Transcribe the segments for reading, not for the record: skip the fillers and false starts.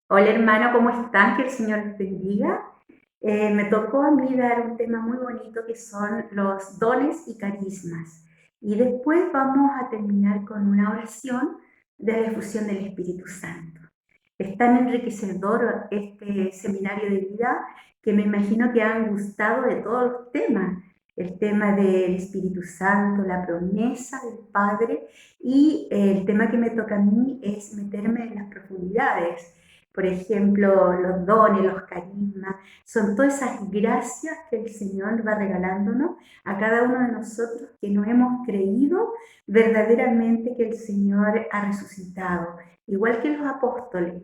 Hola hermano, ¿cómo están? Que el Señor les bendiga. Me tocó a mí dar un tema muy bonito que son los dones y carismas. Y después vamos a terminar con una oración de la efusión del Espíritu Santo. Es tan enriquecedor este seminario de vida que me imagino que han gustado de todos los temas. El tema del Espíritu Santo, la promesa del Padre y el tema que me toca a mí es meterme en las profundidades. Por ejemplo, los dones, los carismas, son todas esas gracias que el Señor va regalándonos a cada uno de nosotros que no hemos creído verdaderamente que el Señor ha resucitado. Igual que los apóstoles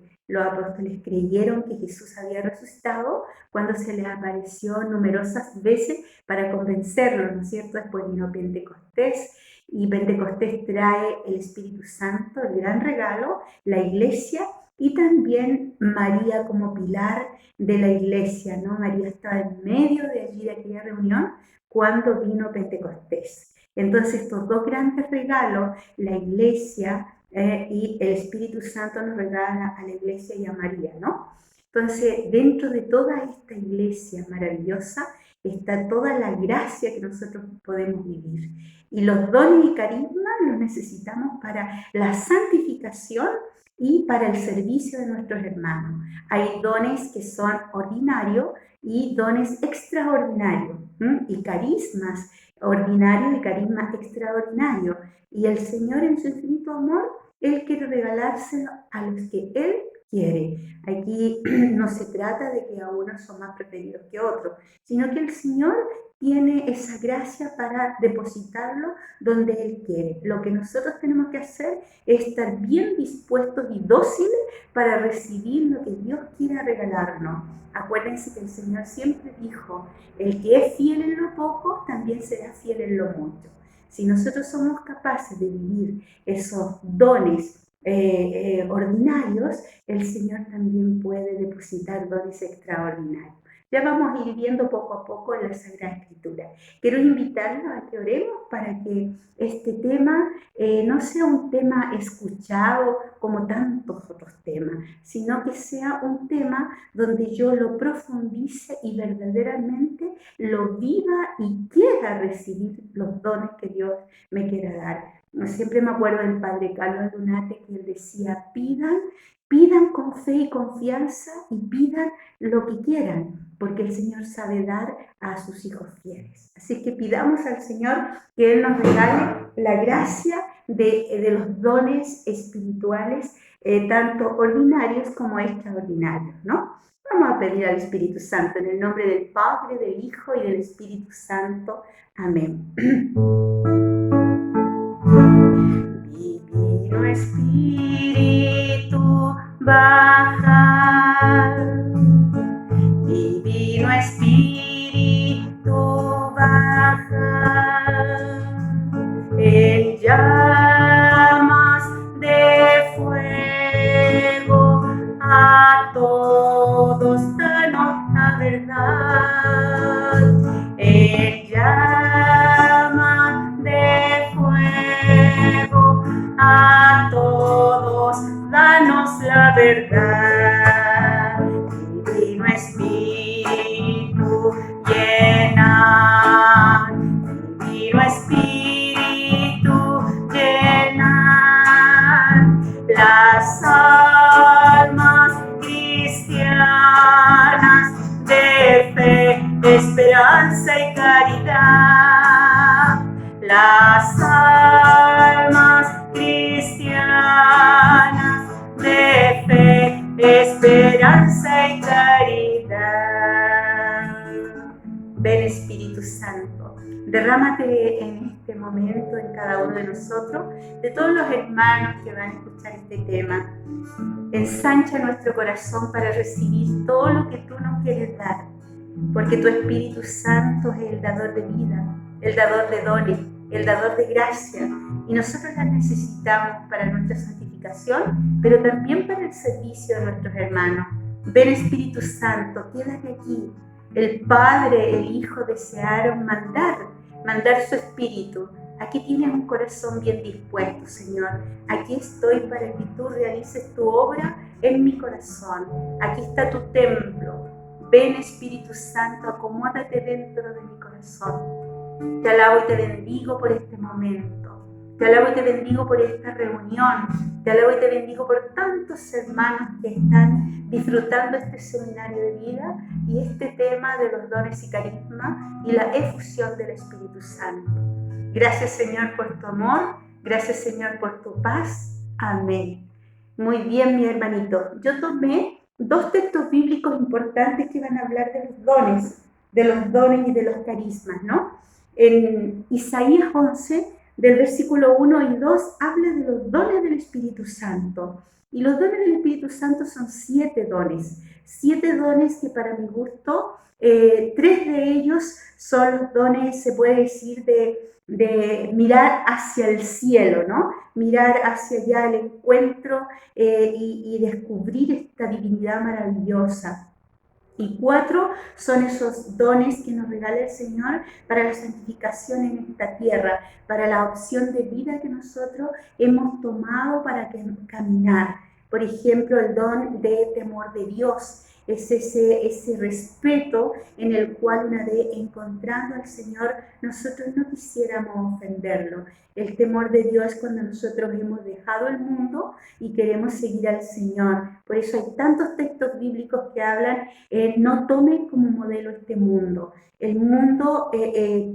creyeron que Jesús había resucitado cuando se les apareció numerosas veces para convencerlos, ¿no es cierto? Después vino Pentecostés y Pentecostés trae el Espíritu Santo, el gran regalo, la iglesia y también María como pilar de la iglesia, ¿no? María estaba en medio de allí, de aquella reunión, cuando vino Pentecostés. Entonces, estos dos grandes regalos, la iglesia y el Espíritu Santo nos regala a la iglesia y a María, ¿no? Entonces, dentro de toda esta iglesia maravillosa está toda la gracia que nosotros podemos vivir. Y los dones y carismas los necesitamos para la santificación y para el servicio de nuestros hermanos. Hay dones que son ordinarios y dones extraordinarios, y carismas ordinarios y carismas extraordinarios. Y el Señor en su infinito amor, Él quiere regalárselo a los que Él quiere. Aquí no se trata de que a unos son más preferidos que otros, sino que el Señor tiene esa gracia para depositarlo donde Él quiere. Lo que nosotros tenemos que hacer es estar bien dispuestos y dóciles para recibir lo que Dios quiera regalarnos. Acuérdense que el Señor siempre dijo, el que es fiel en lo poco, también será fiel en lo mucho. Si nosotros somos capaces de vivir esos dones ordinarios, el Señor también puede depositar dones extraordinarios. Ya vamos a ir viendo poco a poco en la Sagrada Escritura. Quiero invitarlos a que oremos para que este tema no sea un tema escuchado como tantos otros temas, sino que sea un tema donde yo lo profundice y verdaderamente lo viva y quiera recibir los dones que Dios me quiera dar. Siempre me acuerdo del padre Carlos Lunate que él decía, pidan con fe y confianza y pidan lo que quieran, porque el Señor sabe dar a sus hijos fieles. Así que pidamos al Señor que Él nos regale la gracia de los dones espirituales, tanto ordinarios como extraordinarios, ¿no? Vamos a pedir al Espíritu Santo en el nombre del Padre, del Hijo y del Espíritu Santo. Amén. Divino Espíritu, baja. Divino Espíritu, baja. En llamas de fuego a todos danos la verdad. En llamas de fuego a todos danos la verdad. Divino Espíritu, llena. Divino Espíritu, llena las almas cristianas de fe, esperanza y caridad. Las almas cristianas de fe, esperanza y caridad. Ven Espíritu Santo, derrámate en este momento en cada uno de nosotros, de todos los hermanos que van a escuchar este tema. Ensancha nuestro corazón para recibir todo lo que tú nos quieres dar, porque tu Espíritu Santo es el dador de vida, el dador de dones, el dador de gracia, y nosotros las necesitamos para nuestra santificación, pero también para el servicio de nuestros hermanos. Ven Espíritu Santo, quédate aquí. El Padre, el Hijo desearon mandar su Espíritu. Aquí tienes un corazón bien dispuesto, Señor. Aquí estoy para que tú realices tu obra en mi corazón. Aquí está tu templo. Ven, Espíritu Santo, acomódate dentro de mi corazón. Te alabo y te bendigo por este momento. Te alabo y te bendigo por esta reunión. Te alabo y te bendigo por tantos hermanos que están disfrutando este seminario de vida y este tema de los dones y carismas y la efusión del Espíritu Santo. Gracias, Señor, por tu amor. Gracias, Señor, por tu paz. Amén. Muy bien, mi hermanito. Yo tomé dos textos bíblicos importantes que van a hablar de los dones y de los carismas, ¿no? En Isaías 11, del versículo 1 y 2, habla de los dones del Espíritu Santo. Y los dones del Espíritu Santo son 7 dones. 7 dones que para mi gusto, 3 de ellos son los dones, se puede decir, de mirar hacia el cielo, ¿no? Mirar hacia allá el encuentro y descubrir esta divinidad maravillosa. Y 4 son esos dones que nos regala el Señor para la santificación en esta tierra, para la opción de vida que nosotros hemos tomado para caminar. Por ejemplo, el don de temor de Dios. Es ese respeto en el cual una vez encontrando al Señor, nosotros no quisiéramos ofenderlo. El temor de Dios es cuando nosotros hemos dejado el mundo y queremos seguir al Señor. Por eso hay tantos textos bíblicos que hablan, no tomen como modelo este mundo. El mundo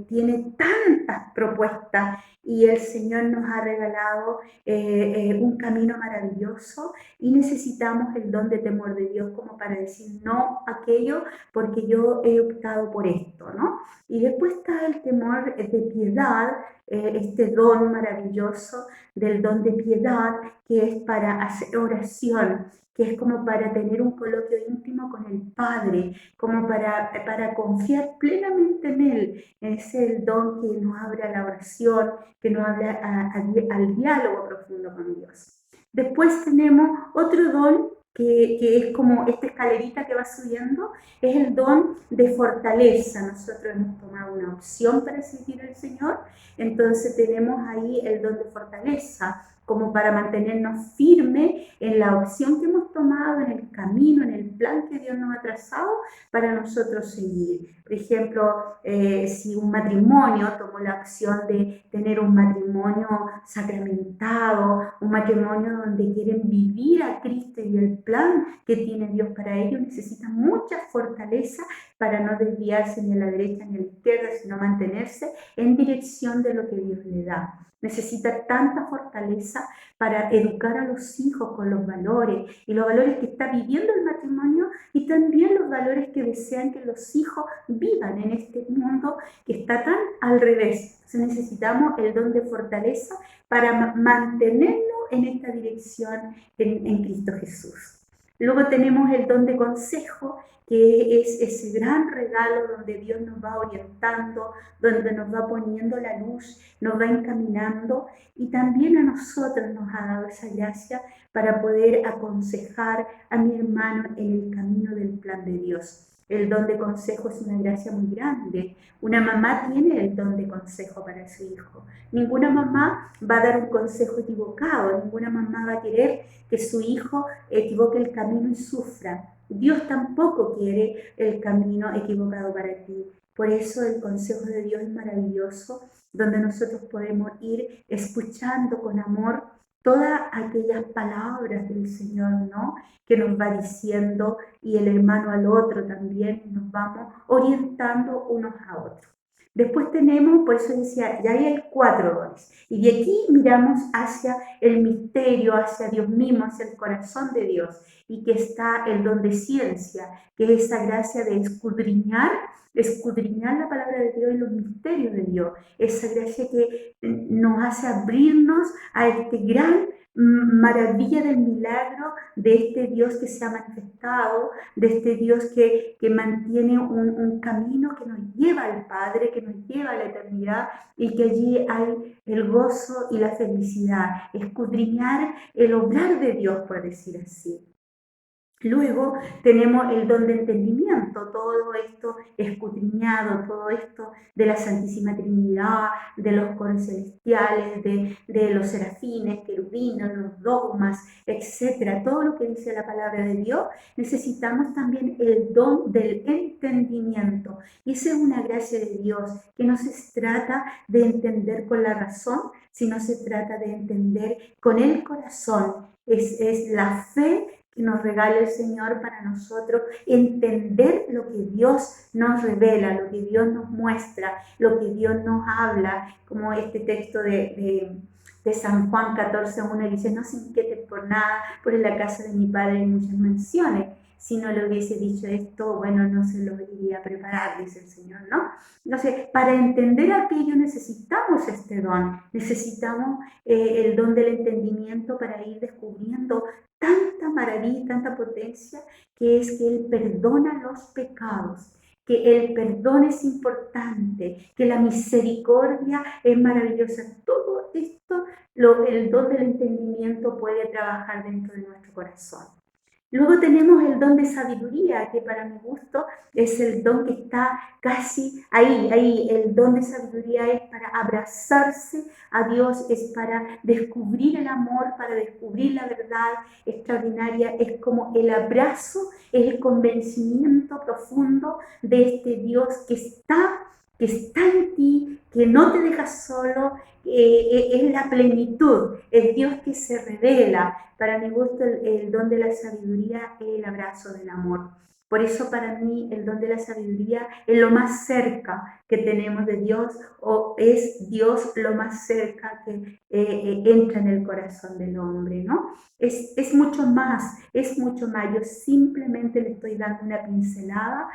tiene tantas propuestas y el Señor nos ha regalado un camino maravilloso y necesitamos el don de temor de Dios como para decir no a aquello porque yo he optado por esto, ¿no? Y después está el temor de piedad, este don maravilloso del don de piedad que es para hacer oración, que es como para tener un coloquio íntimo con el Padre, como para confiar plenamente en Él. Es el don que nos abre a la oración, que nos abre al diálogo profundo con Dios. Después tenemos otro don que es como esta escalerita que va subiendo, es el don de fortaleza. Nosotros hemos tomado una opción para seguir al Señor, entonces tenemos ahí el don de fortaleza, como para mantenernos firmes en la opción que hemos tomado, en el camino, en el plan que Dios nos ha trazado para nosotros seguir. Por ejemplo, si un matrimonio tomó la opción de tener un matrimonio sacramentado, un matrimonio donde quieren vivir a Cristo y el plan que tiene Dios para ellos, necesitan mucha fortaleza para no desviarse ni a la derecha ni a la izquierda, sino mantenerse en dirección de lo que Dios le da. Necesita tanta fortaleza para educar a los hijos con los valores y los valores que está viviendo el matrimonio y también los valores que desean que los hijos vivan en este mundo que está tan al revés. Entonces necesitamos el don de fortaleza para mantenernos en esta dirección en Cristo Jesús. Luego tenemos el don de consejo, que es ese gran regalo donde Dios nos va orientando, donde nos va poniendo la luz, nos va encaminando y también a nosotros nos ha dado esa gracia para poder aconsejar a mi hermano en el camino del plan de Dios. El don de consejo es una gracia muy grande. Una mamá tiene el don de consejo para su hijo. Ninguna mamá va a dar un consejo equivocado, ninguna mamá va a querer que su hijo equivoque el camino y sufra. Dios tampoco quiere el camino equivocado para ti. Por eso el consejo de Dios es maravilloso, donde nosotros podemos ir escuchando con amor todas aquellas palabras del Señor, ¿no? Que nos va diciendo y el hermano al otro también, nos vamos orientando unos a otros. Después tenemos, por eso decía, ya hay 4 dones. Y de aquí miramos hacia el misterio, hacia Dios mismo, hacia el corazón de Dios. Y que está el don de ciencia, que es esa gracia de escudriñar la palabra de Dios y los misterios de Dios. Esa gracia que nos hace abrirnos a este gran maravilla del milagro de este Dios que se ha manifestado, de este Dios que mantiene un camino que nos lleva al Padre, que nos lleva a la eternidad y que allí hay el gozo y la felicidad, escudriñar el obrar de Dios, por decir así. Luego tenemos el don de entendimiento, todo esto escudriñado, todo esto de la Santísima Trinidad, de los coros celestiales, de los serafines, querubines, los dogmas, etcétera, todo lo que dice la palabra de Dios. Necesitamos también el don del entendimiento. Y esa es una gracia de Dios, que no se trata de entender con la razón, sino se trata de entender con el corazón. Es la fe que nos regala el Señor para nosotros entender lo que Dios nos revela, lo que Dios nos muestra, lo que Dios nos habla, como este texto de San Juan 14:1 dice: no se inquieten por nada, por en la casa de mi Padre hay muchas mansiones. Si no le hubiese dicho esto, bueno, no se lo iría a preparar, dice el Señor, ¿no? Entonces, para entender aquello necesitamos este don, necesitamos el don del entendimiento para ir descubriendo tanta maravilla y tanta potencia, que es que Él perdona los pecados, que el perdón es importante, que la misericordia es maravillosa. Todo esto, el don del entendimiento puede trabajar dentro de nuestro corazón. Luego tenemos el don de sabiduría, que para mi gusto es el don que está casi ahí. El don de sabiduría es para abrazarse a Dios, es para descubrir el amor, para descubrir la verdad extraordinaria. Es como el abrazo, es el convencimiento profundo de este Dios que está en ti, que no te deja solo, es la plenitud, es Dios que se revela. Para mi gusto, el don de la sabiduría es el abrazo del amor. Por eso para mí el don de la sabiduría es lo más cerca que tenemos de Dios, o es Dios lo más cerca que entra en el corazón del hombre, ¿no? Es mucho más, es mucho más. Yo simplemente le estoy dando una pincelada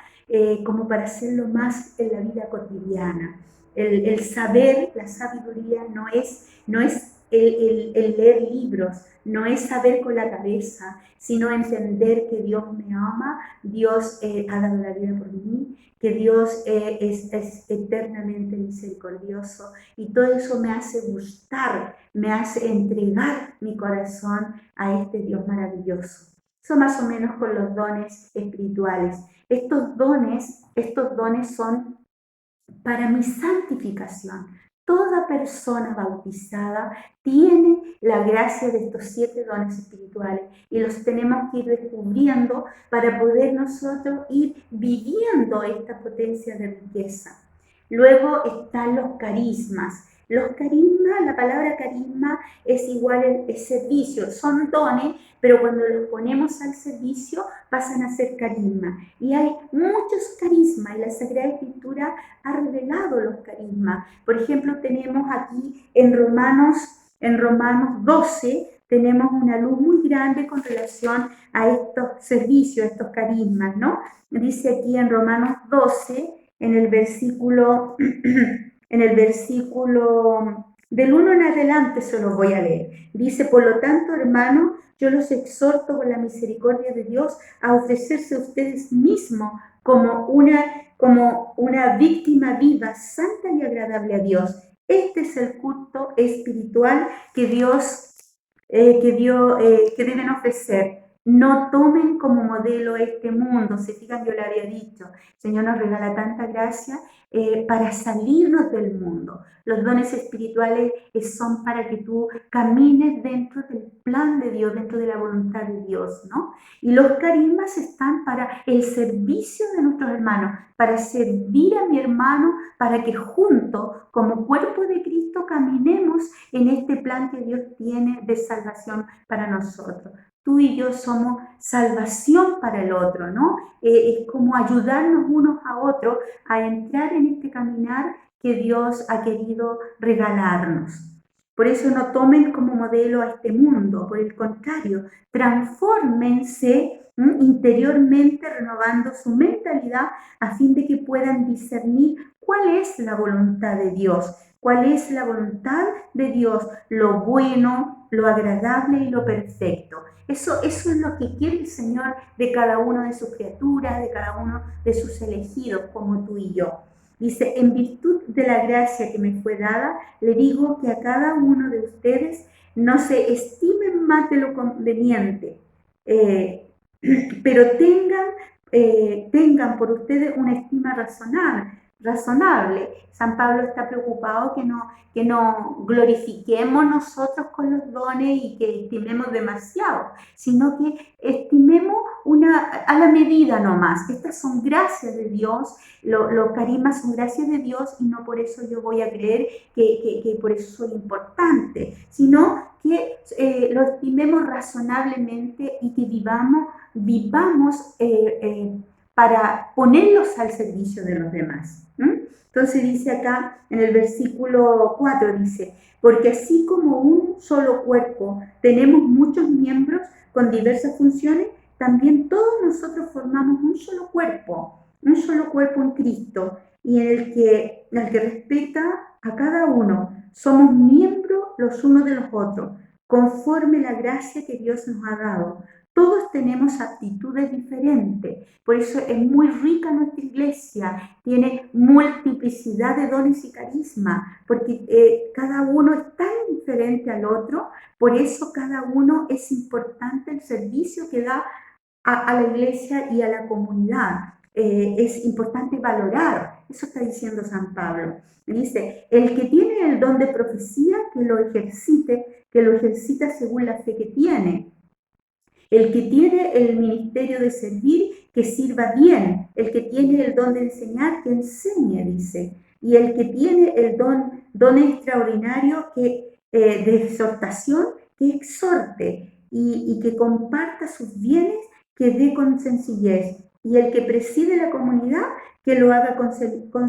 como para hacerlo más en la vida cotidiana. El saber, la sabiduría no es el leer libros, no es saber con la cabeza, sino entender que Dios me ama, Dios ha dado la vida por mí, que Dios es eternamente misericordioso, y todo eso me hace gustar, me hace entregar mi corazón a este Dios maravilloso. Eso más o menos con los dones espirituales. Estos dones son para mi santificación. Toda persona bautizada tiene la gracia de estos 7 dones espirituales, y los tenemos que ir descubriendo para poder nosotros ir viviendo esta potencia de riqueza. Luego están los carismas. Los carismas, la palabra carisma es igual a servicio, son dones, pero cuando los ponemos al servicio pasan a ser carisma. Y hay muchos carismas, y la Sagrada Escritura ha revelado los carismas. Por ejemplo, tenemos aquí en Romanos 12, tenemos una luz muy grande con relación a estos servicios, a estos carismas, ¿no? Dice aquí en Romanos 12, en el versículo del 1 en adelante, se los voy a leer. Dice: por lo tanto, hermanos, yo los exhorto con la misericordia de Dios a ofrecerse a ustedes mismos como una víctima viva, santa y agradable a Dios. Este es el culto espiritual que que deben ofrecer. No tomen como modelo este mundo. Se fijan, yo le había dicho, el Señor nos regala tanta gracia para salirnos del mundo. Los dones espirituales son para que tú camines dentro del plan de Dios, dentro de la voluntad de Dios, ¿no? Y los carismas están para el servicio de nuestros hermanos, para servir a mi hermano, para que juntos, como cuerpo de Cristo, caminemos en este plan que Dios tiene de salvación para nosotros. Tú y yo somos salvación para el otro, ¿no? Es como ayudarnos unos a otros a entrar en este caminar que Dios ha querido regalarnos. Por eso no tomen como modelo a este mundo, por el contrario, transfórmense interiormente, renovando su mentalidad a fin de que puedan discernir cuál es la voluntad de Dios. ¿Cuál es la voluntad de Dios? Lo bueno, lo agradable y lo perfecto. Eso es lo que quiere el Señor de cada una de sus criaturas, de cada uno de sus elegidos, como tú y yo. Dice: en virtud de la gracia que me fue dada, le digo que a cada uno de ustedes no se estimen más de lo conveniente, pero tengan por ustedes una estima razonable. San Pablo está preocupado que no glorifiquemos nosotros con los dones y que estimemos demasiado, sino que estimemos a la medida nomás. Estas son gracias de Dios, los carismas son gracias de Dios y no por eso yo voy a creer que por eso soy importante, sino que lo estimemos razonablemente y que vivamos para ponerlos al servicio de los demás. Entonces dice acá en el versículo 4, dice, porque así como un solo cuerpo tenemos muchos miembros con diversas funciones, también todos nosotros formamos un solo cuerpo en Cristo, y en el que respeta a cada uno. Somos miembros los unos de los otros, conforme la gracia que Dios nos ha dado. Todos tenemos aptitudes diferentes, por eso es muy rica nuestra iglesia, tiene multiplicidad de dones y carismas, porque cada uno es tan diferente al otro, por eso cada uno es importante el servicio que da a la iglesia y a la comunidad. Es importante valorar, eso está diciendo San Pablo. Dice, el que tiene el don de profecía, que lo ejercita según la fe que tiene. El que tiene el ministerio de servir, que sirva bien. El que tiene el don de enseñar, que enseñe, dice. Y el que tiene el don extraordinario de exhortación, que exhorte. Y que comparta sus bienes, que dé con sencillez. Y el que preside la comunidad, que lo haga con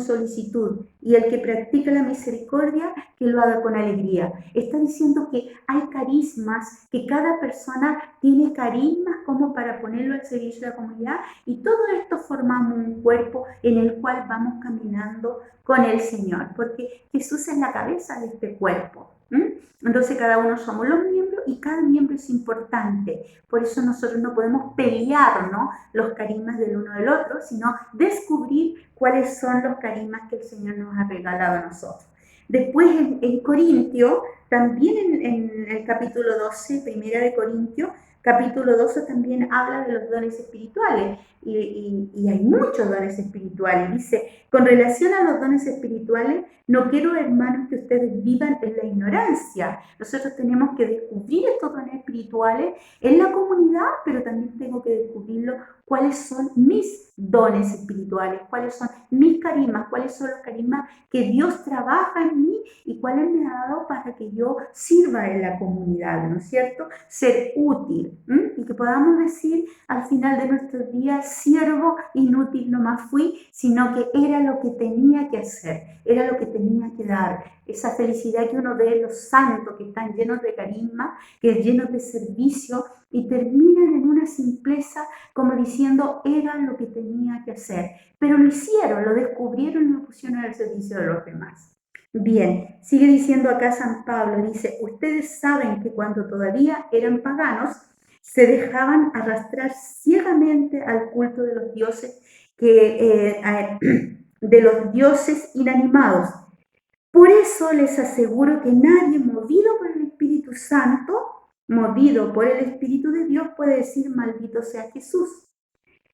solicitud. Y el que practica la misericordia, que lo haga con alegría. Está diciendo que hay carismas, que cada persona tiene carismas como para ponerlo al servicio de la comunidad, y todo esto formamos un cuerpo en el cual vamos caminando con el Señor, porque Jesús es la cabeza de este cuerpo. Entonces cada uno somos los miembros y cada miembro es importante. Por eso nosotros no podemos pelear, ¿no?, los carismas del uno del otro, sino descubrir cuáles son los carismas que el Señor nos ha regalado a nosotros. Después en Corintio, también en el capítulo 12, primera de Corintios, capítulo 12 también habla de los dones espirituales y hay muchos dones espirituales. Dice, con relación a los dones espirituales, no quiero, hermanos, que ustedes vivan en la ignorancia. Nosotros tenemos que descubrir estos dones espirituales en la comunidad, pero también tengo que descubrirlo cuáles son mis dones espirituales, cuáles son mis carismas, cuáles son los carismas que Dios trabaja en mí y cuáles me ha dado para que yo sirva en la comunidad, ¿no es cierto? Ser útil, y que podamos decir al final de nuestros días, siervo inútil no más fui, sino que era lo que tenía que hacer, era lo que tenía que dar. Esa felicidad que uno ve en los santos que están llenos de carisma, que llenos de servicio y terminan en una simpleza como diciendo era lo que tenía que hacer. Pero lo hicieron, lo descubrieron y lo pusieron al servicio de los demás. Bien, sigue diciendo acá San Pablo, dice, ustedes saben que cuando todavía eran paganos, se dejaban arrastrar ciegamente al culto de los dioses, de los dioses inanimados. Por eso les aseguro que nadie movido por el Espíritu de Dios puede decir maldito sea Jesús.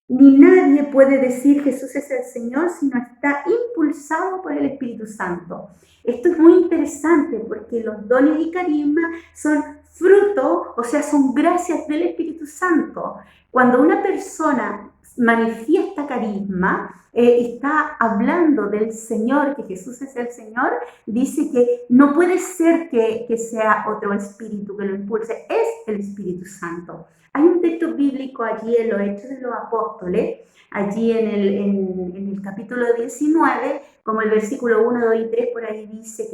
Ni nadie puede decir Jesús es el Señor si no está impulsado por el Espíritu Santo. Esto es muy interesante porque los dones y carismas son fruto, o sea, son gracias del Espíritu Santo. Cuando una persona manifiesta carisma, está hablando del Señor, que Jesús es el Señor, dice que no puede ser que sea otro espíritu que lo impulse, es el Espíritu Santo. Hay un texto bíblico allí en los Hechos de los Apóstoles, allí en el capítulo 19, como el versículo 1, 2 y 3, por ahí dice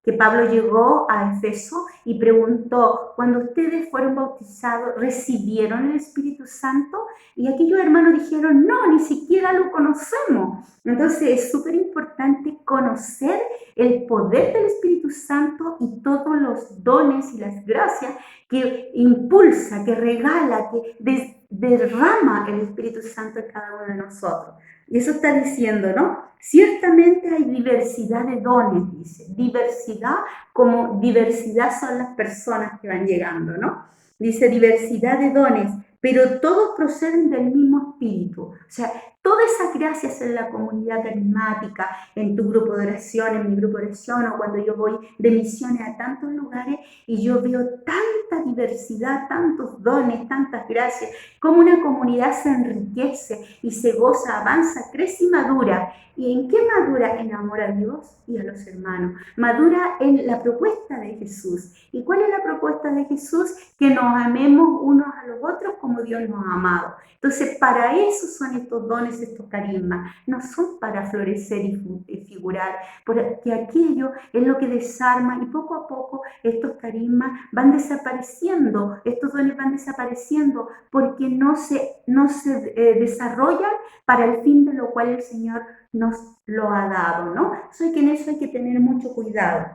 que Pablo llegó a Efeso y preguntó, cuando ustedes fueron bautizados, ¿recibieron el Espíritu Santo? Y aquellos hermanos dijeron, no, ni siquiera lo conocemos. Entonces es súper importante conocer el poder del Espíritu Santo y todos los dones y las gracias que impulsa, que regala, que derrama el Espíritu Santo en cada uno de nosotros. Y eso está diciendo, ¿no? Ciertamente hay diversidad de dones, dice. Diversidad, como diversidad son las personas que van llegando, ¿no? Dice diversidad de dones, pero todos proceden del mismo espíritu. O sea, todas esas gracias en la comunidad carismática, en tu grupo de oración, en mi grupo de oración, o cuando yo voy de misiones a tantos lugares y yo veo tanta diversidad, tantos dones, tantas gracias, cómo una comunidad se enriquece y se goza, avanza, crece y madura. ¿Y en qué madura? En amor a Dios y a los hermanos. Madura en la propuesta de Jesús. ¿Y cuál es la propuesta de Jesús? Que nos amemos unos a los otros como Dios nos ha amado. Entonces, para eso son estos dones, estos carismas. No son para florecer y figurar, porque aquello es lo que desarma y poco a poco estos carismas van desapareciendo, estos dones van desapareciendo porque no se desarrollan para el fin de lo cual el Señor nos lo ha dado, ¿no? En eso hay que tener mucho cuidado.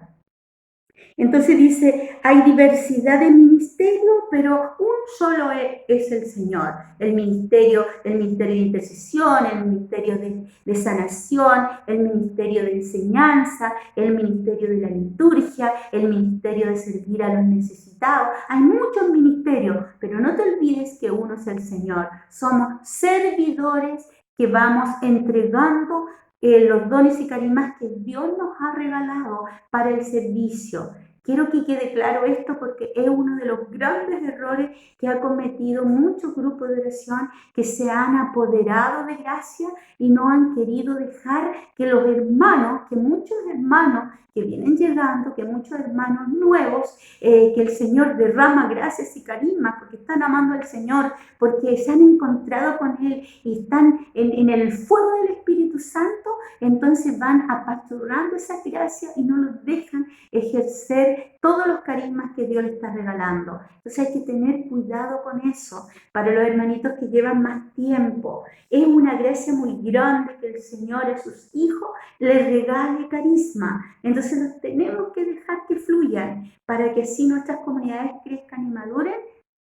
Entonces dice, hay diversidad de ministerios, pero un solo es el Señor. El ministerio de intercesión, el ministerio de sanación, el ministerio de enseñanza, el ministerio de la liturgia, el ministerio de servir a los necesitados. Hay muchos ministerios, pero no te olvides que uno es el Señor. Somos servidores que vamos entregando los dones y carismas que Dios nos ha regalado para el servicio. Quiero que quede claro esto porque es uno de los grandes errores que ha cometido muchos grupos de oración que se han apoderado de gracia y no han querido dejar que los hermanos, que muchos hermanos que vienen llegando, que muchos hermanos nuevos, que el Señor derrama gracias y carismas porque están amando al Señor, porque se han encontrado con Él y están en el fuego del Espíritu Santo, entonces van apastorando esas gracias y no los dejan ejercer todos los carismas que Dios le está regalando. Entonces hay que tener cuidado con eso. Para los hermanitos que llevan más tiempo, es una gracia muy grande que el Señor a sus hijos les regale carisma. Entonces los tenemos que dejar que fluyan para que así nuestras comunidades crezcan y maduren.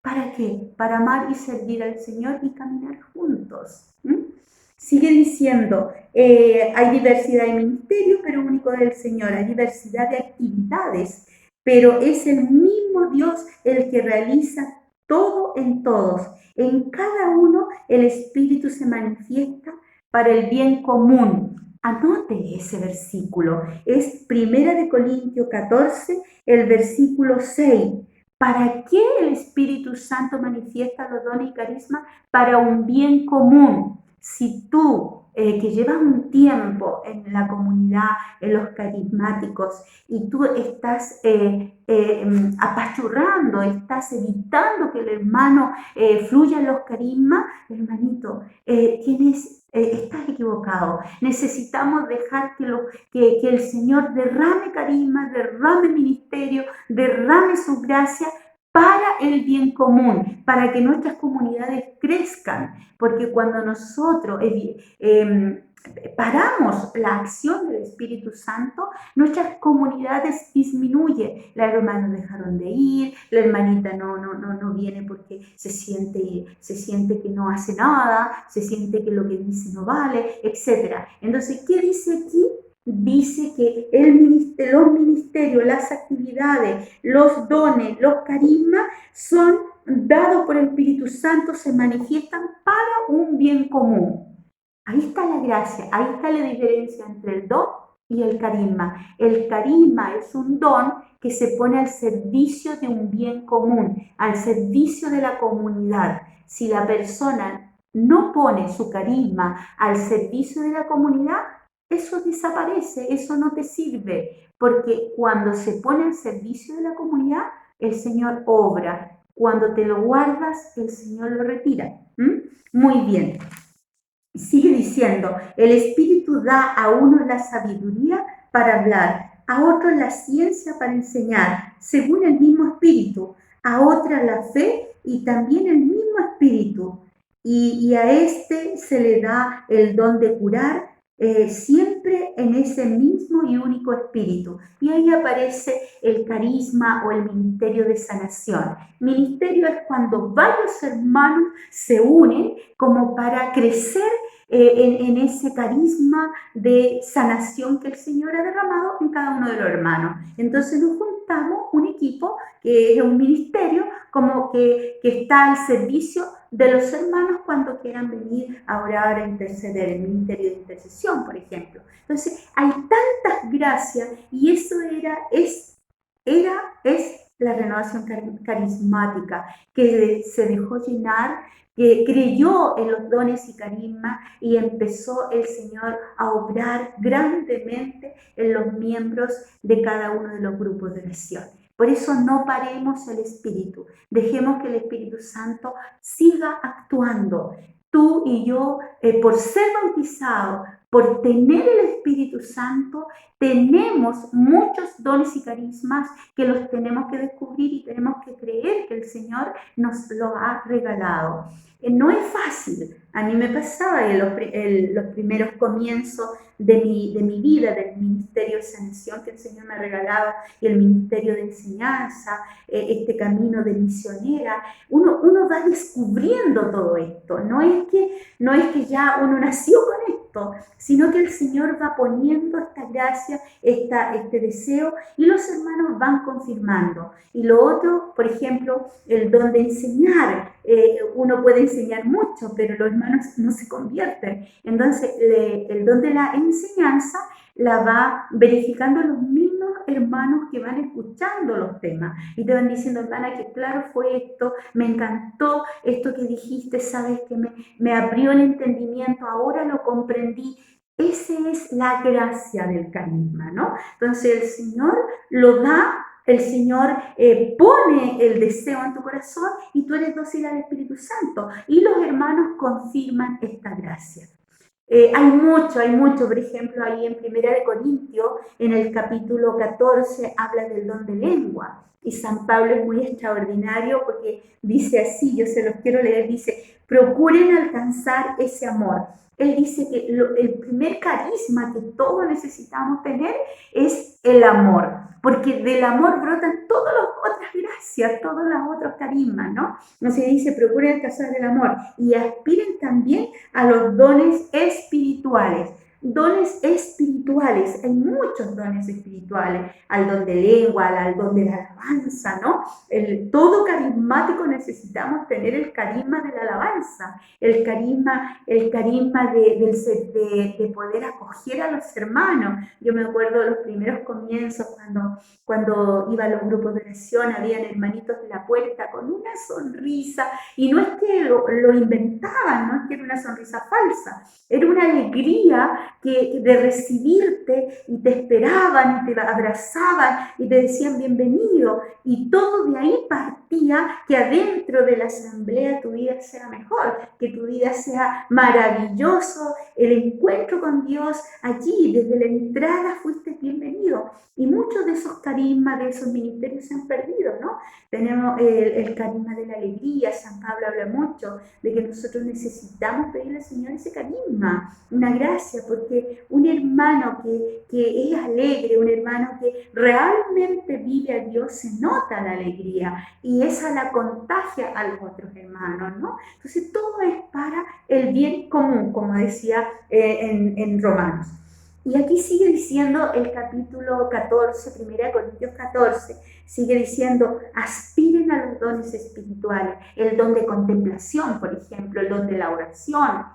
¿Para qué? Para amar y servir al Señor y caminar juntos. Sigue diciendo, hay diversidad de ministerios, pero único del Señor. Hay diversidad de actividades, pero es el mismo Dios el que realiza todo en todos. En cada uno el Espíritu se manifiesta para el bien común. Anote ese versículo. Es 1 Corintios 14, el versículo 6. ¿Para qué el Espíritu Santo manifiesta los dones y carismas? Para un bien común. Si tú, que llevas un tiempo en la comunidad, en los carismáticos, y tú estás apachurrando, estás evitando que el hermano fluya en los carismas, hermanito, estás equivocado. Necesitamos dejar que el Señor derrame carisma, derrame ministerio, derrame su gracia para el bien común, para que nuestras comunidades crezcan, porque cuando nosotros paramos la acción del Espíritu Santo, nuestras comunidades disminuyen. Los hermanos dejaron de ir, la hermanita no viene porque se siente que no hace nada, se siente que lo que dice no vale, etc. Entonces, ¿qué dice aquí? Dice que los ministerios, las actividades, los dones, los carismas son dados por el Espíritu Santo, se manifiestan para un bien común. Ahí está la gracia, ahí está la diferencia entre el don y el carisma. El carisma es un don que se pone al servicio de un bien común, al servicio de la comunidad. Si la persona no pone su carisma al servicio de la comunidad, eso desaparece, eso no te sirve, porque cuando se pone al servicio de la comunidad, el Señor obra. Cuando te lo guardas, el Señor lo retira. Muy bien. Sigue diciendo, el Espíritu da a uno la sabiduría para hablar, a otro la ciencia para enseñar, según el mismo Espíritu, a otra la fe y también el mismo Espíritu. Y a este se le da el don de curar, siempre en ese mismo y único espíritu. Y ahí aparece el carisma o el ministerio de sanación. Ministerio es cuando varios hermanos se unen como para crecer en ese carisma de sanación que el Señor ha derramado en cada uno de los hermanos. Entonces nos juntamos un equipo que es un ministerio como que está al servicio de los hermanos cuando quieran venir a orar, a interceder, el ministerio de intercesión, por ejemplo. Entonces, hay tantas gracias y eso es la renovación carismática, que se dejó llenar, que creyó en los dones y carismas y empezó el Señor a obrar grandemente en los miembros de cada uno de los grupos de oración. Por eso no paremos el Espíritu, dejemos que el Espíritu Santo siga actuando. Tú y yo, por ser bautizados, por tener el Espíritu Santo, tenemos muchos dones y carismas que los tenemos que descubrir y tenemos que creer que el Señor nos lo ha regalado. No es fácil. A mí me pasaba en los primeros comienzos de mi vida, del ministerio de sanación que el Señor me ha regalado y el ministerio de enseñanza, este camino de misionera. Uno va descubriendo todo esto. No es que ya uno nació con esto, sino que el Señor va poniendo esta gracia, este deseo, y los hermanos van confirmando. Y lo otro, por ejemplo, el don de enseñar. Uno puede enseñar mucho, pero los hermanos no se convierten. Entonces, el don de la enseñanza la va verificando los mismos hermanos que van escuchando los temas y te van diciendo, hermana, que claro fue esto, me encantó esto que dijiste, sabes que me abrió el entendimiento, ahora lo comprendí. Esa es la gracia del carisma, ¿no? Entonces el Señor lo da, el Señor pone el deseo en tu corazón y tú eres dócil al Espíritu Santo y los hermanos confirman esta gracia. Hay mucho, por ejemplo, ahí en 1 Corintios, en el capítulo 14, habla del don de lengua. Y San Pablo es muy extraordinario porque dice así, yo se los quiero leer, dice, procuren alcanzar ese amor. Él dice que el primer carisma que todos necesitamos tener es el amor, porque del amor brotan todas las otras gracias, todos los otros carismas, ¿no? Entonces dice, procuren alcanzar el amor y aspiren también a los dones espirituales. Dones espirituales, hay muchos dones espirituales, al don de lengua, al don de la alabanza, ¿no? Todo carismático necesitamos tener el carisma de la alabanza, el carisma de poder acoger a los hermanos. Yo me acuerdo de los primeros comienzos cuando iba a los grupos de oración, habían hermanitos de la puerta con una sonrisa, y no es que lo inventaban, no es que era una sonrisa falsa, era una alegría de recibirte y te esperaban y te abrazaban y te decían bienvenido, y todo de ahí partía que adentro de la asamblea tu vida sea mejor, que tu vida sea maravilloso, el encuentro con Dios allí, desde la entrada fuiste bienvenido. Y muchos de esos carismas, de esos ministerios se han perdido, ¿no? Tenemos el carisma de la alegría. San Pablo habla mucho de que nosotros necesitamos pedirle al Señor ese carisma, una gracia, porque un hermano que es alegre, un hermano que realmente vive a Dios, se nota la alegría y esa la contagia a los otros hermanos, ¿no? Entonces todo es para el bien común, como decía en Romanos. Y aquí sigue diciendo el capítulo 14, 1 Corintios 14, sigue diciendo, aspiren a los dones espirituales, el don de contemplación, por ejemplo, el don de la oración,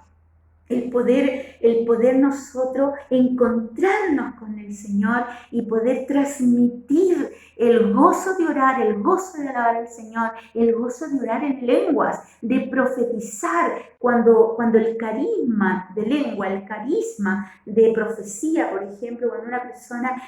el poder nosotros encontrarnos con el Señor y poder transmitir el gozo de orar, el gozo de alabar al Señor, el gozo de orar en lenguas, de profetizar, cuando el carisma de lengua, el carisma de profecía, por ejemplo, cuando una persona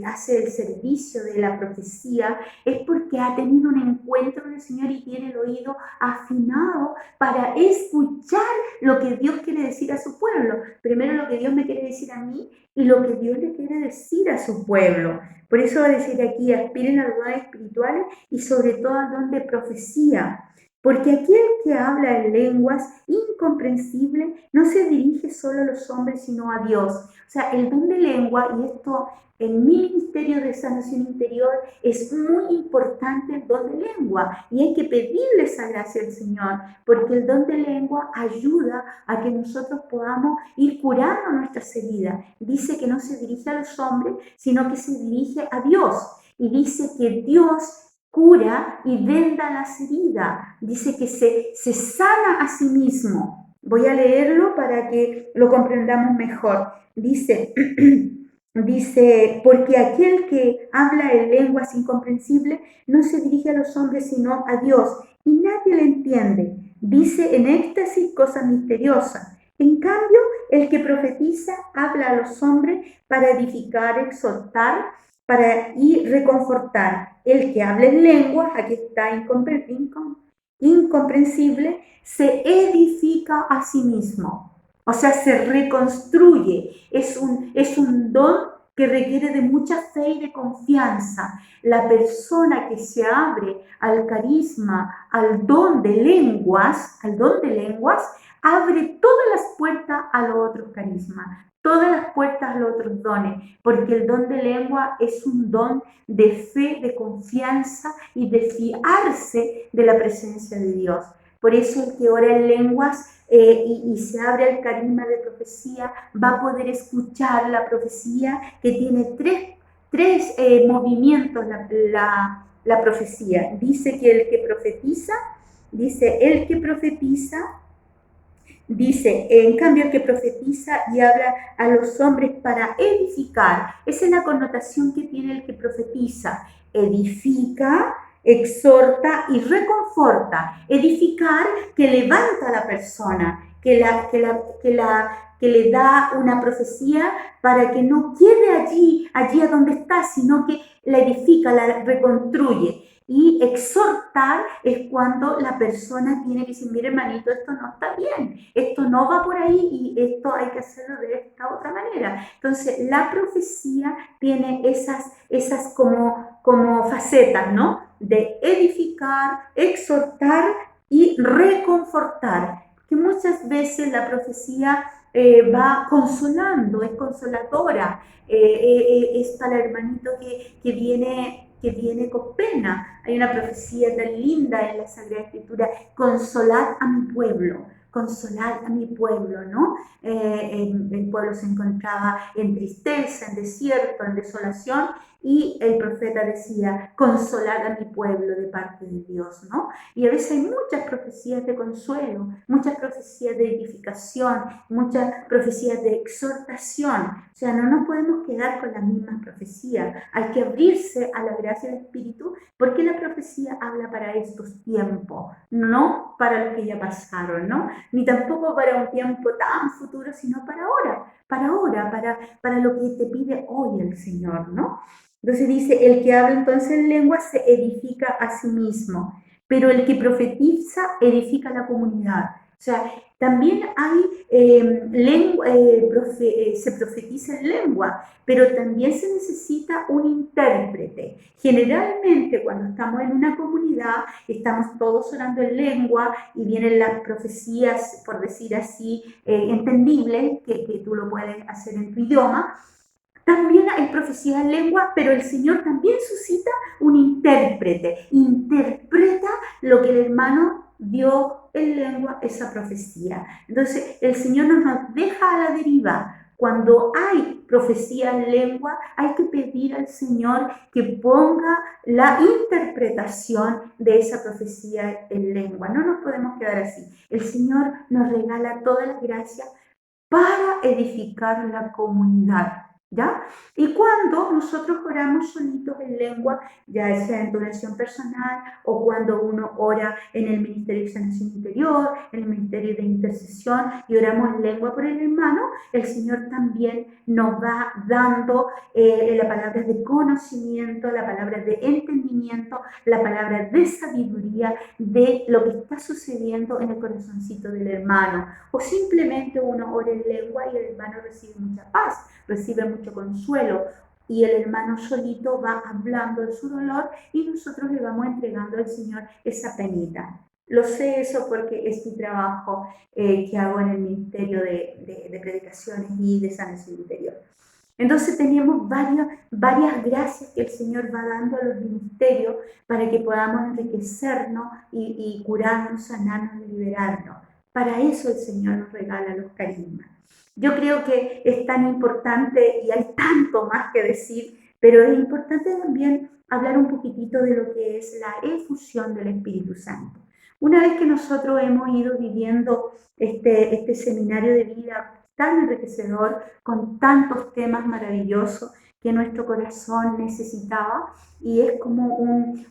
hace el servicio de la profecía, es porque ha tenido un encuentro con el Señor y tiene el oído afinado para escuchar lo que Dios quiere decir a su pueblo. Primero lo que Dios me quiere decir a mí y lo que Dios le quiere decir a su pueblo. Por eso va a decir aquí, aspiren a los dones espirituales y sobre todo al don de profecía. Porque aquel que habla en lenguas incomprensibles no se dirige solo a los hombres, sino a Dios. O sea, el don de lengua, y esto en mi ministerio de sanación interior es muy importante, el don de lengua, y hay que pedirle esa gracia al Señor, porque el don de lengua ayuda a que nosotros podamos ir curando nuestras heridas. Dice que no se dirige a los hombres, sino que se dirige a Dios, y dice que Dios cura y venda las heridas. Dice que se sana a sí mismo. Voy a leerlo para que lo comprendamos mejor. Dice, dice, porque aquel que habla en lenguas incomprensibles no se dirige a los hombres sino a Dios, y nadie le entiende. Dice en éxtasis cosas misteriosas. En cambio, el que profetiza habla a los hombres para edificar, exhortar, y reconfortar. El que habla en lenguas, aquí está incomprensible, se edifica a sí mismo. O sea, se reconstruye. Es un don que requiere de mucha fe y de confianza. La persona que se abre al carisma, al don de lenguas, abre todas las puertas a los otros carismas, todas las puertas a los otros dones, porque el don de lengua es un don de fe, de confianza y de fiarse de la presencia de Dios. Por eso el que ora en lenguas y se abre al carisma de profecía va a poder escuchar la profecía que tiene tres movimientos la profecía. Dice que el que profetiza, dice, en cambio, el que profetiza y habla a los hombres para edificar. Esa es la connotación que tiene el que profetiza. Edifica, exhorta y reconforta. Edificar, que levanta a la persona, que le da una profecía para que no quede allí a donde está, sino que la edifica, la reconstruye. Y exhortar es cuando la persona tiene que decir, mire hermanito, esto no está bien, esto no va por ahí y esto hay que hacerlo de esta otra manera. Entonces, la profecía tiene esas como facetas, ¿no? De edificar, exhortar y reconfortar. Que muchas veces la profecía va consolando, es consoladora, es para el hermanito que viene con pena. Hay una profecía tan linda en la Sagrada Escritura: consolad a mi pueblo, consolad a mi pueblo, ¿no? El pueblo se encontraba en tristeza, en desierto, en desolación, y el profeta decía, consolad a mi pueblo de parte de Dios, ¿no? Y a veces hay muchas profecías de consuelo, muchas profecías de edificación, muchas profecías de exhortación. O sea, no nos podemos quedar con las mismas profecías. Hay que abrirse a la gracia del Espíritu, porque la profecía habla para estos tiempos, no para los que ya pasaron, ¿no? Ni tampoco para un tiempo tan futuro, sino para ahora, para lo que te pide hoy el Señor, ¿no? Entonces dice, el que habla entonces en lengua se edifica a sí mismo, pero el que profetiza edifica a la comunidad. O sea, también hay se profetiza en lengua, pero también se necesita un intérprete. Generalmente cuando estamos en una comunidad, estamos todos orando en lengua y vienen las profecías, por decir así, entendibles, que tú lo puedes hacer en tu idioma. También hay profecía en lengua, pero el Señor también suscita un intérprete. Interpreta lo que el hermano dio en lengua, esa profecía. Entonces, el Señor no nos deja a la deriva. Cuando hay profecía en lengua, hay que pedir al Señor que ponga la interpretación de esa profecía en lengua. No nos podemos quedar así. El Señor nos regala todas las gracias para edificar la comunidad, ¿ya? Y cuando nosotros oramos solitos en lengua, ya sea en tu oración personal o cuando uno ora en el Ministerio de Sanación Interior, en el Ministerio de Intercesión y oramos en lengua por el hermano, el Señor también nos va dando la palabra de conocimiento, la palabra de entendimiento, la palabra de sabiduría de lo que está sucediendo en el corazoncito del hermano. O simplemente uno ora en lengua y el hermano recibe mucha paz, recibe mucho consuelo, y el hermano solito va hablando de su dolor y nosotros le vamos entregando al Señor esa penita. Lo sé eso porque es mi trabajo que hago en el Ministerio de Predicaciones y de Sanación Interior. Entonces tenemos varias gracias que el Señor va dando a los ministerios para que podamos enriquecernos y curarnos, sanarnos y liberarnos. Para eso el Señor nos regala los carismas. Yo creo que es tan importante y hay tanto más que decir, pero es importante también hablar un poquitito de lo que es la efusión del Espíritu Santo. Una vez que nosotros hemos ido viviendo este seminario de vida tan enriquecedor, con tantos temas maravillosos que nuestro corazón necesitaba, y es como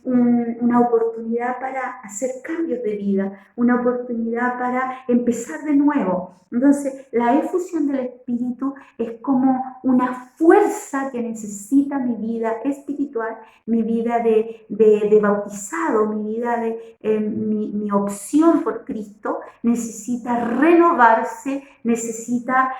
una oportunidad para hacer cambios de vida, una oportunidad para empezar de nuevo. Entonces, la efusión del Espíritu es como una fuerza que necesita mi vida espiritual, mi vida de bautizado, mi vida mi opción por Cristo, necesita renovarse, necesita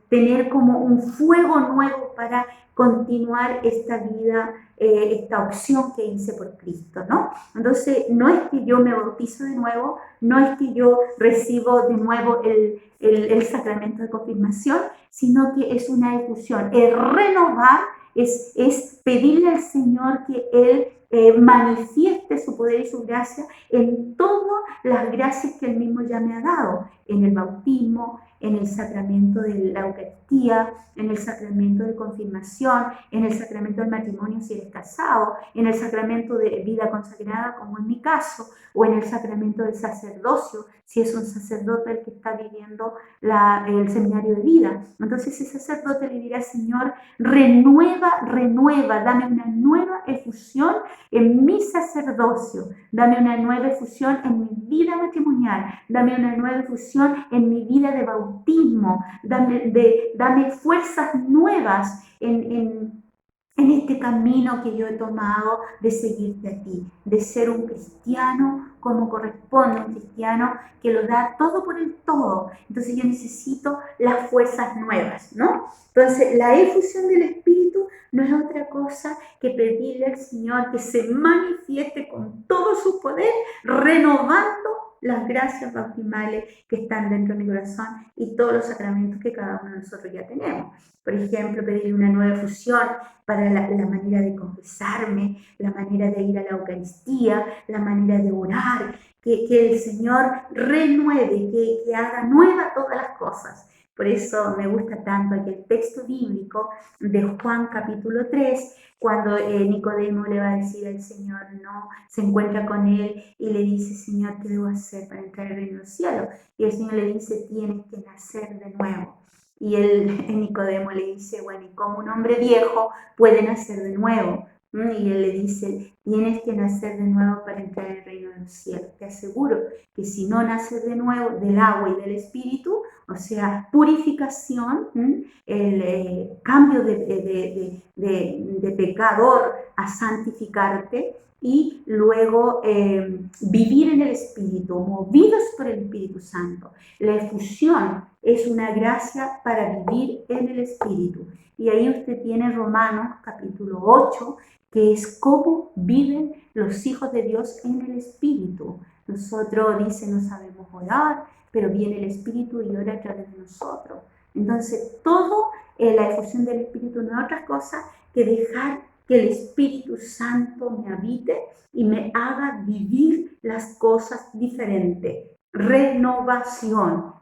tener como un fuego nuevo para continuar esta vida, esta opción que hice por Cristo, ¿no? Entonces, no es que yo me bautizo de nuevo, no es que yo recibo de nuevo el sacramento de confirmación, sino que es una efusión, es renovar, es pedirle al Señor que Él manifieste su poder y su gracia en todas las gracias que Él mismo ya me ha dado, en el bautismo, en el sacramento de la Eucaristía, en el sacramento de confirmación, en el sacramento del matrimonio si eres casado, en el sacramento de vida consagrada como en mi caso, o en el sacramento del sacerdocio si es un sacerdote el que está viviendo el seminario de vida. Entonces ese sacerdote le dirá: Señor, renueva, dame una nueva efusión en mi sacerdocio, dame una nueva efusión en mi vida matrimonial, dame una nueva efusión en mi vida de bautismo, dame fuerzas nuevas en este camino que yo he tomado de seguirte a ti, de ser un cristiano como corresponde, un cristiano que lo da todo por el todo. Entonces yo necesito las fuerzas nuevas, ¿no? Entonces la efusión del Espíritu no es otra cosa que pedirle al Señor que se manifieste con todo su poder, renovando las gracias bautismales que están dentro de mi corazón y todos los sacramentos que cada uno de nosotros ya tenemos. Por ejemplo, pedir una nueva efusión para la manera de confesarme, la manera de ir a la Eucaristía, la manera de orar, que el Señor renueve, que haga nueva todas las cosas. Por eso me gusta tanto aquel texto bíblico de Juan capítulo 3, cuando Nicodemo le va a decir al Señor, no, se encuentra con él y le dice: Señor, ¿qué debo hacer para entrar al reino del cielo? Y el Señor le dice: tienes que nacer de nuevo. Y Nicodemo le dice: bueno, ¿y cómo un hombre viejo puede nacer de nuevo? Y él le dice: tienes que nacer de nuevo para entrar al reino del cielo. Te aseguro que si no naces de nuevo del agua y del espíritu, o sea, purificación, el cambio de pecador a santificarte, y luego vivir en el Espíritu, movidos por el Espíritu Santo. La efusión es una gracia para vivir en el Espíritu. Y ahí usted tiene Romanos capítulo 8, que es cómo viven los hijos de Dios en el Espíritu. Nosotros, dice, no sabemos orar, pero viene el Espíritu y ora a través de nosotros. Entonces, la efusión del Espíritu no es otra cosa que dejar que el Espíritu Santo me habite y me haga vivir las cosas diferentes. Renovación.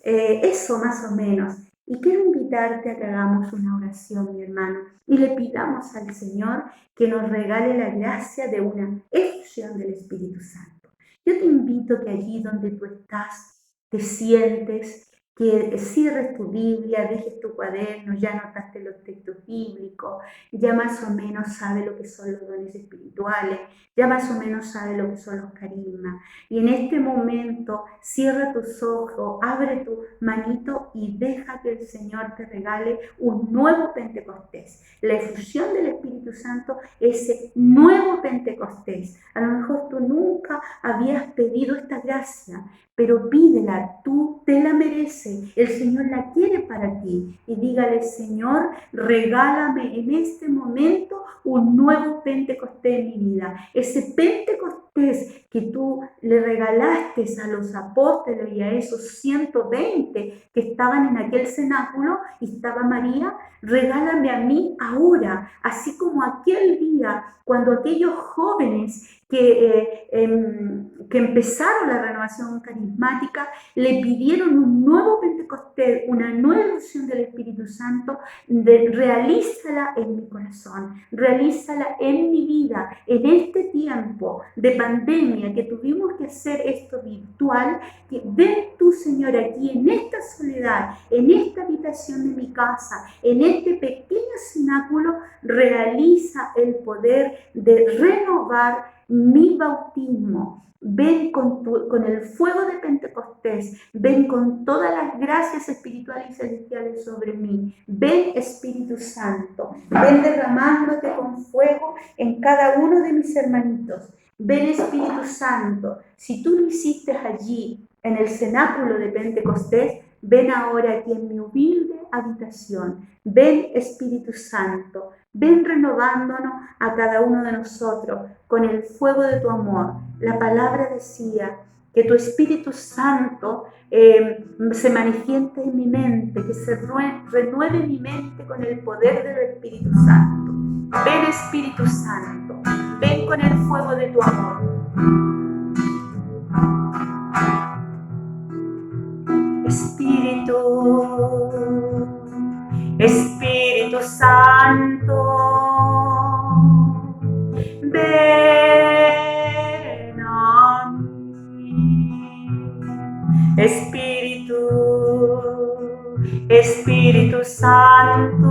Eso más o menos. Y quiero invitarte a que hagamos una oración, mi hermano, y le pidamos al Señor que nos regale la gracia de una efusión del Espíritu Santo. Yo te invito que allí donde tú estás, te sientes, que cierres tu Biblia, dejes tu cuaderno, ya anotaste los textos bíblicos, ya más o menos sabes lo que son los dones espirituales, ya más o menos sabes lo que son los carismas. Y en este momento cierra tus ojos, abre tu manito y deja que el Señor te regale un nuevo Pentecostés. La efusión del Espíritu Santo, ese nuevo Pentecostés. A lo mejor tú nunca habías pedido esta gracia, pero pídela, tú te la mereces, el Señor la quiere para ti. Y dígale: Señor, regálame en este momento un nuevo Pentecostés en mi vida. Ese Pentecostés que tú le regalaste a los apóstoles y a esos 120 que estaban en aquel cenáculo y estaba María, regálame a mí ahora, así como aquel día cuando aquellos jóvenes que empezaron la renovación carismática, le pidieron un nuevo Pentecostés, una nueva unción del Espíritu Santo, realízala en mi corazón, realízala en mi vida, en este tiempo de pandemia que tuvimos que hacer esto virtual. Que ven tú, Señor, aquí en esta soledad, en esta habitación de mi casa, en este pequeño cenáculo, realiza el poder de renovar mi bautismo. Ven con el fuego de Pentecostés, ven con todas las gracias espirituales y celestiales sobre mí. Ven, Espíritu Santo, ven derramándote con fuego en cada uno de mis hermanitos. Ven, Espíritu Santo, si tú lo hiciste allí en el cenáculo de Pentecostés, ven ahora aquí en mi humilde habitación. Ven, Espíritu Santo, ven renovándonos a cada uno de nosotros con el fuego de tu amor. La palabra decía que tu Espíritu Santo se manifieste en mi mente, que se renueve mi mente con el poder del Espíritu Santo. Ven, Espíritu Santo, ven con el fuego de tu amor. Espíritu Santo, ven a mí. Espíritu Santo,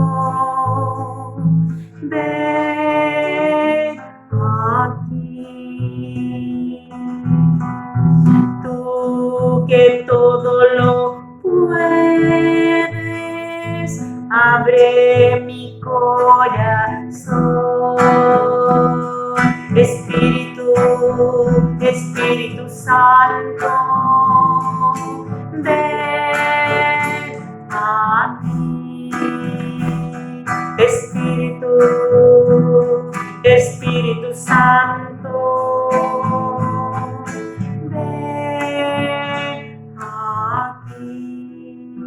ven aquí. Tú que todo lo puedes, abre mi corazón. Espíritu Santo, ven a mí. Espíritu Santo, ven aquí.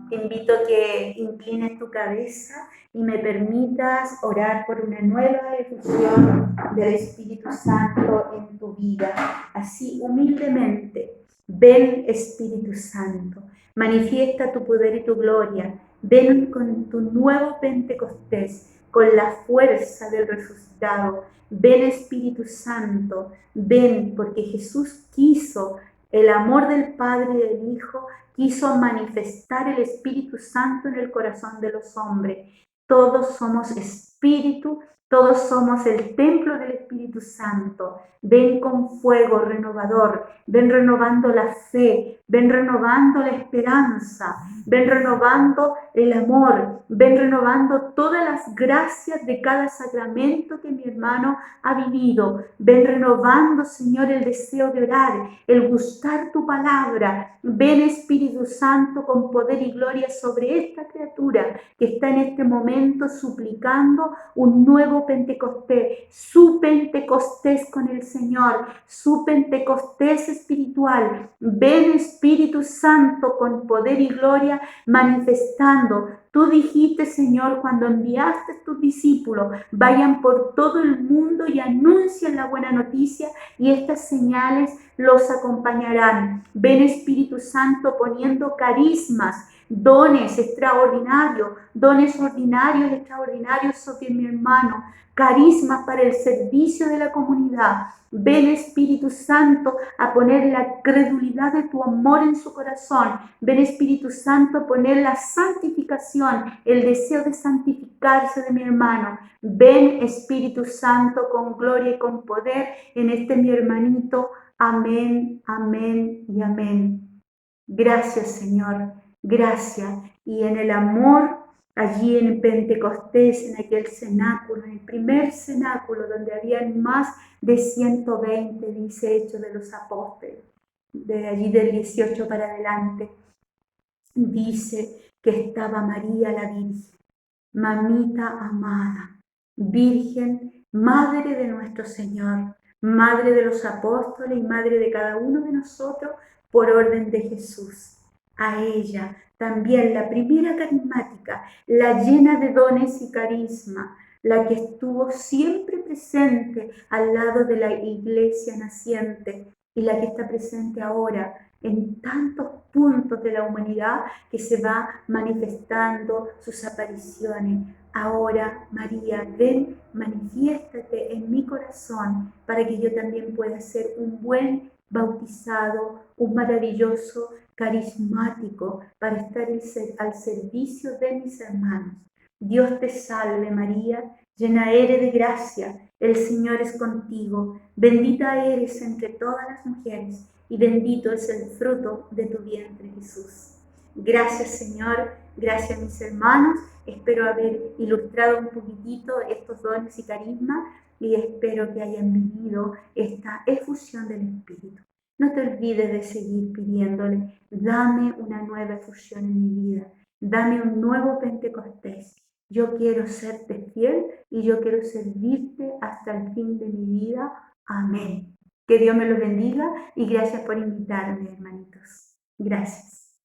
Te invito a que inclines tu cabeza y me permitas orar por una nueva efusión del Espíritu Santo en tu vida. Así, humildemente, ven, Espíritu Santo, manifiesta tu poder y tu gloria. Ven con tu nuevo Pentecostés, con la fuerza del resucitado. Ven, Espíritu Santo, ven, porque Jesús quiso el amor del Padre y del Hijo, quiso manifestar el Espíritu Santo en el corazón de los hombres. Todos somos espíritu, todos somos el templo del Espíritu Santo. Ven con fuego renovador, ven renovando la fe, ven renovando la esperanza, ven renovando el amor, ven renovando todas las gracias de cada sacramento que mi hermano ha vivido. Ven renovando, Señor, el deseo de orar, el gustar tu palabra. Ven, Espíritu Santo, con poder y gloria sobre esta criatura que está en este momento suplicando un nuevo Pentecostés, su Pentecostés con el Señor, su Pentecostés espiritual. Ven, Espíritu Santo, con poder y gloria manifestando. Tú dijiste, Señor, cuando enviaste a tus discípulos, vayan por todo el mundo y anuncien la buena noticia, y estas señales los acompañarán. Ven, Espíritu Santo, poniendo carismas, dones extraordinarios sobre mi hermano, carismas para el servicio de la comunidad. Ven, Espíritu Santo, a poner la credulidad de tu amor en su corazón. Ven, Espíritu Santo, a poner la santificación, el deseo de santificarse de mi hermano. Ven, Espíritu Santo, con gloria y con poder en este mi hermanito. Amén, amén y amén. Gracias, Señor, gracias. Y en el amor, allí en Pentecostés, en aquel cenáculo, en el primer cenáculo donde habían más de 120, dice Hechos de los Apóstoles, de allí del 18 para adelante, dice que estaba María la Virgen, mamita amada, Virgen, Madre de nuestro Señor, Madre de los Apóstoles y Madre de cada uno de nosotros por orden de Jesús. A ella, también la primera carismática, la llena de dones y carisma, la que estuvo siempre presente al lado de la iglesia naciente y la que está presente ahora en tantos puntos de la humanidad que se va manifestando sus apariciones. Ahora, María, ven, manifiéstate en mi corazón para que yo también pueda ser un buen bautizado, un maravilloso carismático para estar al servicio de mis hermanos. Dios te salve María, llena eres de gracia, el Señor es contigo, bendita eres entre todas las mujeres y bendito es el fruto de tu vientre Jesús. Gracias Señor, gracias mis hermanos, espero haber ilustrado un poquitito estos dones y carismas y espero que hayan vivido esta efusión del Espíritu. No te olvides de seguir pidiéndole, dame una nueva efusión en mi vida, dame un nuevo Pentecostés. Yo quiero serte fiel y yo quiero servirte hasta el fin de mi vida. Amén. Que Dios me los bendiga y gracias por invitarme, hermanitos. Gracias.